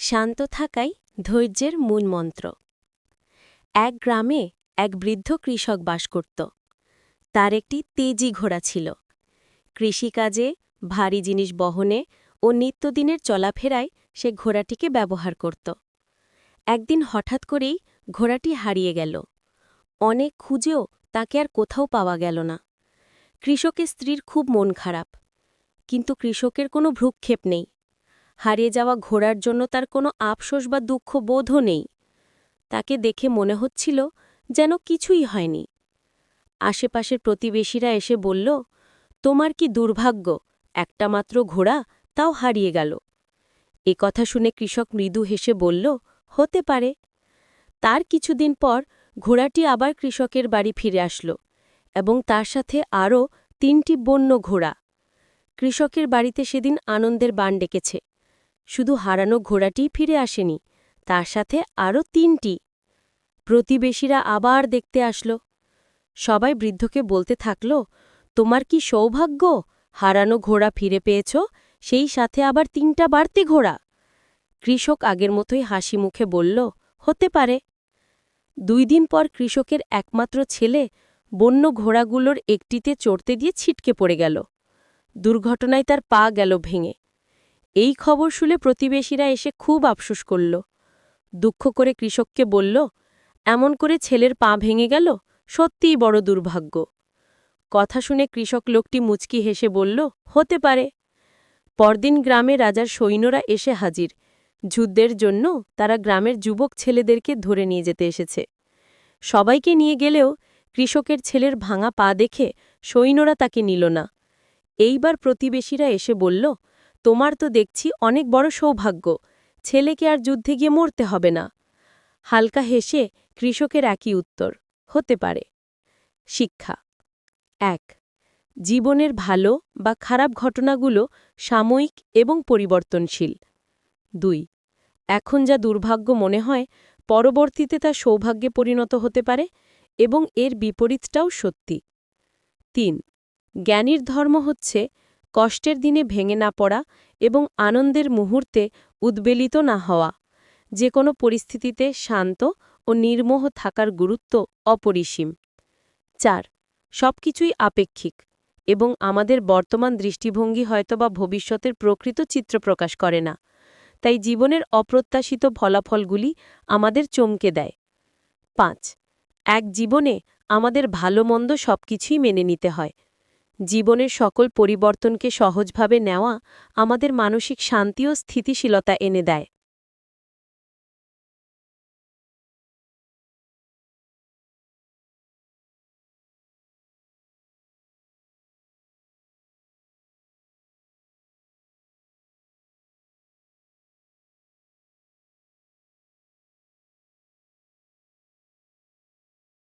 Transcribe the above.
শান্ত থাকাই ধৈর্যের মূল মন্ত্র। এক গ্রামে এক বৃদ্ধ কৃষক বাস করত। তার একটি তেজি ঘোড়া ছিল। কৃষিকাজে, ভারী জিনিস বহনে ও নিত্যদিনের চলাফেরায় সে ঘোড়াটিকে ব্যবহার করত। একদিন হঠাৎ করেই ঘোড়াটি হারিয়ে গেল। অনেক খুঁজেও তাকে আর কোথাও পাওয়া গেল না। কৃষকের স্ত্রীর খুব মন খারাপ, কিন্তু কৃষকের কোনো ভ্রুক্ষেপ নেই। হারিয়ে যাওয়া ঘোড়ার জন্য তার কোনো আফসোস বা দুঃখ বোধও নেই। তাকে দেখে মনে হচ্ছিল যেন কিছুই হয়নি। আশেপাশের প্রতিবেশীরা এসে বলল, তোমার কি দুর্ভাগ্য, একটা মাত্র ঘোড়া, তাও হারিয়ে গেল। এ কথা শুনে কৃষক মৃদু হেসে বলল, হতে পারে। তার কিছুদিন পর ঘোড়াটি আবার কৃষকের বাড়ি ফিরে আসলো এবং তার সাথে আরও 3টি বন্য ঘোড়া। কৃষকের বাড়িতে সেদিন আনন্দের বান ডেকেছে। শুধু হারানো ঘোড়াটিই ফিরে আসেনি, তার সাথে আরও 3টি। প্রতিবেশীরা আবার দেখতে আসলো। সবাই বৃদ্ধকে বলতে থাকল, তোমার কি সৌভাগ্য, হারানো ঘোড়া ফিরে পেয়েছ, সেই সাথে আবার 3টা বাড়তি ঘোড়া। কৃষক আগের মতোই হাসি মুখে বলল, হতে পারে। 2 দিন পর কৃষকের একমাত্র ছেলে বন্য ঘোড়াগুলোর একটিতে চড়তে দিয়ে ছিটকে পড়ে গেল। দুর্ঘটনায় তার পা গেল ভেঙে। এই খবর শুনে প্রতিবেশীরা এসে খুব আফসোস করল। দুঃখ করে কৃষককে বলল, এমন করে ছেলের পা ভেঙে গেল, সত্যিই বড় দুর্ভাগ্য। কথা শুনে কৃষক লোকটি মুচকি হেসে বলল, হতে পারে। পরদিন গ্রামে রাজার সৈন্যরা এসে হাজির। যুদ্ধের জন্য তারা গ্রামের যুবক ছেলেদেরকে ধরে নিয়ে যেতে এসেছে। সবাইকে নিয়ে গেলেও কৃষকের ছেলের ভাঙা পা দেখে সৈন্যরা তাকে নিল না। এইবার প্রতিবেশীরা এসে বলল, তোমার তো দেখছি অনেক বড় সৌভাগ্য, ছেলেকে আর যুদ্ধে গিয়ে মরতে হবে না। হালকা হেসে কৃষকের একই উত্তর, হতে পারে। শিক্ষা 1. জীবনের ভালো বা খারাপ ঘটনাগুলো সাময়িক এবং পরিবর্তনশীল। 2. এখন যা দুর্ভাগ্য মনে হয়, পরবর্তীতে তা সৌভাগ্যে পরিণত হতে পারে এবং এর বিপরীতটাও সত্যি। 3. জ্ঞানীর ধর্ম হচ্ছে কষ্টের দিনে ভেঙে না পড়া এবং আনন্দের মুহূর্তে উদ্বেলিত না হওয়া। যে কোনো পরিস্থিতিতে শান্ত ও নির্মোহ থাকার গুরুত্ব অপরিসীম। 4. সবকিছুই আপেক্ষিক এবং আমাদের বর্তমান দৃষ্টিভঙ্গি হয়তোবা ভবিষ্যতের প্রকৃত চিত্র প্রকাশ করে না। তাই জীবনের অপ্রত্যাশিত ফলাফলগুলি আমাদের চমকে দেয়। 5. এক জীবনে আমাদের ভালো মন্দ সবকিছুই মেনে নিতে হয়। জীবনের সকল পরিবর্তনকে সহজভাবে নেওয়া আমাদের মানসিক শান্তি ও স্থিতিশীলতা এনে দেয়।